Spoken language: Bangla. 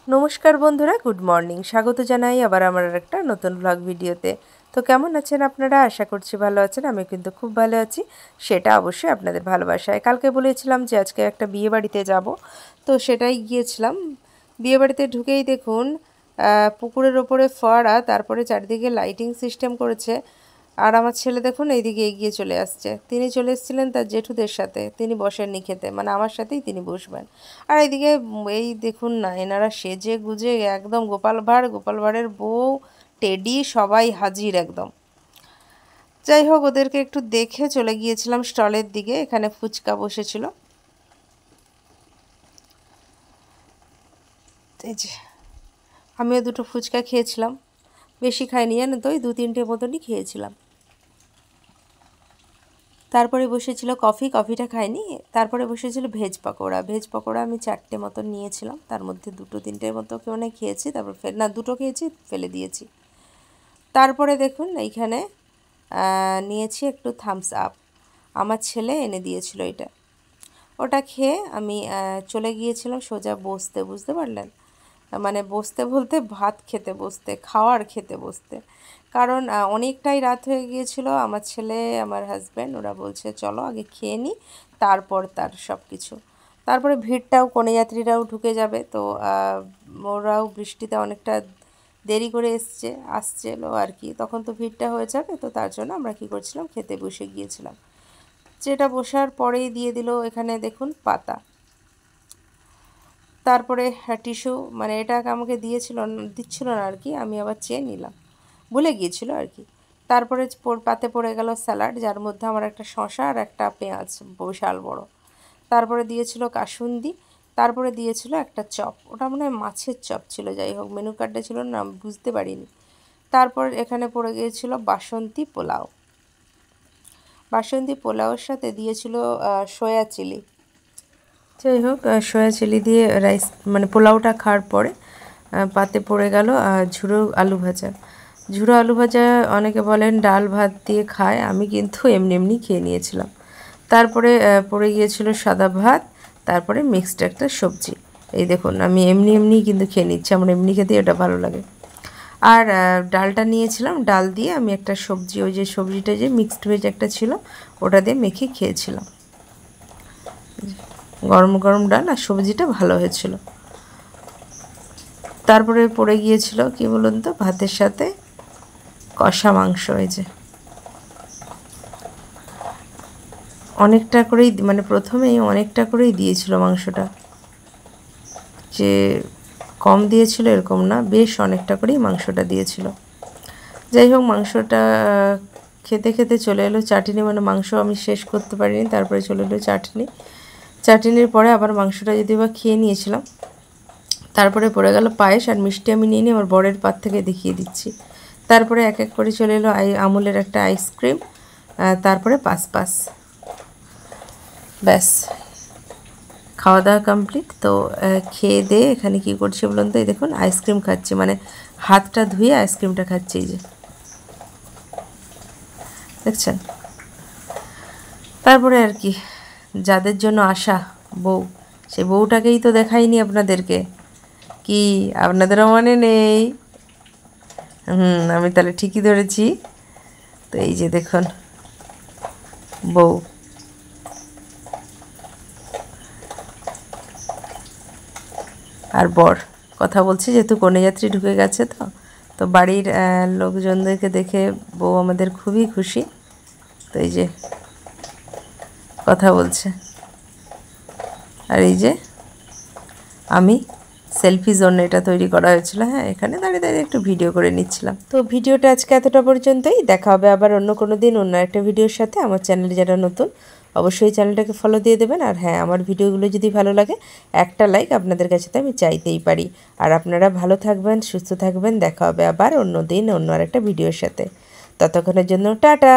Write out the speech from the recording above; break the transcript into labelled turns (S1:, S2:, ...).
S1: নমস্কার বন্ধুরা, গুড মর্নিং। স্বাগত জানাই আবার আমার একটা নতুন ব্লগ ভিডিওতে। তো কেমন আছেন আপনারা? আশা করছি ভালো আছেন। আমি কিন্তু খুব ভালো আছি, সেটা অবশ্যই আপনাদের ভালোবাসায়। কালকে বলেছিলাম যে আজকে একটা বিয়ে বাড়িতে যাব, তো সেটাই গিয়েছিলাম। বিয়ে বাড়িতে ঢুকেই দেখুন পুকুরের ওপরে ফোয়ারা, তারপরে চারিদিকে লাইটিং সিস্টেম করেছে। আর আমার ছেলে দেখুন এইদিকে এগিয়ে চলে আসছে। তিনি চলে এসেছিলেন তার জেঠুদের সাথে, তিনি বসেননি খেতে, মানে আমার সাথেই তিনি বসবেন। আর এইদিকে এই দেখুন না, এনারা সেজে গুজে একদম গোপাল ভাঁড়ের বউ, টেডি সবাই হাজির একদম। যাই হোক, ওদেরকে একটু দেখে চলে গিয়েছিলাম স্টলের দিকে। এখানে ফুচকা বসেছিল, এই যে আমিও দুটো ফুচকা খেয়েছিলাম, বেশি খাইনি জানো তো, ওই 2-3টে মতনই খেয়েছিলাম। তারপরে বসেছিল কফিটা খাইনি। তারপরে বসেছিল ভেজ পকোড়া আমি 4টে মতন নিয়েছিলাম, তার মধ্যে 2-3টের মতো কেউ না খেয়েছি, তারপর দুটো খেয়েছি, ফেলে দিয়েছি। তারপরে দেখুন এইখানে নিয়েছি একটু থামস আপ, আমার ছেলে এনে দিয়েছিল এটা। ওটা খেয়ে আমি চলে গিয়েছিলাম সোজা বসতে, বুঝতে পারলেন? মানে বসতে বলতে ভাত খেতে বসতে, খাওয়ার খেতে বসতে। কারণ অনেকটাই রাত হয়ে গিয়েছিল। আমার ছেলে, আমার হাজব্যান্ড, ওরা বলছে চলো আগে খেয়ে নিই, তারপর তার সব কিছু। তারপরে ভিড়টাও, কনেযাত্রীরাও ঢুকে যাবে, তো ওরাও বৃষ্টিতে অনেকটা দেরি করে আসছিল আর কি, তখন তো ভিড়টা হয়ে যাবে। তো তার জন্য আমরা কী করছিলাম, খেতে বসে গিয়েছিলাম। যেটা বসার পরেই দিয়ে দিল এখানে দেখুন পাতা, তারপরে টিস্যু, মানে এটা আমাকে দিচ্ছিল না আর কি, আমি আবার চেয়ে নিলাম, ভুলে গিয়েছিল আর কি। তারপরে পাতে পড়ে গেল স্যালাড, যার মধ্যে আমার একটা শসা আর একটা পেঁয়াজ বিশাল বড়। তারপরে দিয়েছিল কাসুন্দি, তারপরে দিয়েছিল একটা চপ, ওটা মনে হয় মাছের চপ ছিল। যাই হোক, মেনু কার্ডে ছিল না, বুঝতে পারিনি। তারপর এখানে পড়ে গিয়েছিল বাসন্তী পোলাওর সাথে দিয়েছিল সয়া চিলি। যাই হোক, সয়া চিলি দিয়ে রাইস মানে পোলাওটা খাওয়ার পরে পাতে পড়ে গেল ঝুড়ো আলু ভাজা। অনেকে বলেন ডাল ভাত দিয়ে খায়, আমি কিন্তু এমনি খেয়ে নিয়েছিলাম। তারপরে পড়ে গিয়েছিল সাদা ভাত, তারপরে মিক্সড একটা সবজি। এই দেখুন, আমি এমনি কিন্তু খেয়ে নিচ্ছি, আমার এমনি খেতে এটা ভালো লাগে। আর ডালটা নিয়েছিলাম, ডাল দিয়ে আমি একটা সবজি, ওই যে সবজিটা যে মিক্সড ভেজ একটা ছিল, ওটা দিয়ে মেখে খেয়েছিলাম। গরম গরম ডাল আর সবজিটা ভালো হয়েছিল। তারপরে পড়ে গিয়েছিল কি বলুন তো, ভাতের সাথে কষা মাংস। এই যে অনেকটা করেই, মানে প্রথমেই অনেকটা করেই দিয়েছিল মাংসটা, যে কম দিয়েছিল এরকম না, বেশ অনেকটা করেই মাংসটা দিয়েছিল। যাই হোক, মাংসটা খেতে খেতে চলে এলো চাটনি, মানে মাংস আমি শেষ করতে পারিনি, তারপরে চলে এলো চাটনির পরে আবার মাংসটা যদি বা খেয়ে নিয়েছিলাম। তারপরে পড়ে গেল পায়েস আর মিষ্টি, আমি নিয়ে নিয়ে আমার বরের পাত থেকে দেখিয়ে দিচ্ছি। তারপরে এক এক করে চলে এলো আমুলের একটা আইসক্রিম, তারপরে পাস। ব্যাস, খাওয়া দাওয়া কমপ্লিট। তো খেয়ে দিয়ে এখানে কী করছি বলুন তো, এই দেখুন আইসক্রিম খাচ্ছি, মানে হাতটা ধুয়ে আইসক্রিমটা খাচ্ছি, এই যে দেখছেন। তারপরে আর কি, যাদের জন্য আসা বউ, সেই বউটাকেই তো দেখাইনি আপনাদেরকে, কি আপনাদেরও মনে নেই? আমি তাহলে ঠিকই ধরেছি। তো এই যে দেখুন বউ, আর বর কথা বলছি, যেহেতু কনেযাত্রী ঢুকে গেছে, তো বাড়ির লোকজনদেরকে দেখে বউ আমাদের খুবই খুশি। তো এই যে কথা বলছে, আর এই যে আমি সেলফি জোন এটা তৈরি করা হয়েছিল, হ্যাঁ, এখানে দাঁড়িয়ে দাঁড়িয়ে একটু ভিডিও করে নিচ্ছিলাম। তো ভিডিওটা আজকে এতটা পর্যন্তই, দেখা হবে আবার অন্য কোনো দিন অন্য একটা ভিডিওর সাথে। আমার চ্যানেলে যারা নতুন, অবশ্যই চ্যানেলটাকে ফলো দিয়ে দেবেন। আর হ্যাঁ, আমার ভিডিওগুলো যদি ভালো লাগে, একটা লাইক আপনাদের কাছে তো আমি চাইতেই পারি। আর আপনারা ভালো থাকবেন, সুস্থ থাকবেন, দেখা হবে আবার অন্য দিন অন্য আরেকটা ভিডিওর সাথে। ততক্ষণের জন্য টাটা।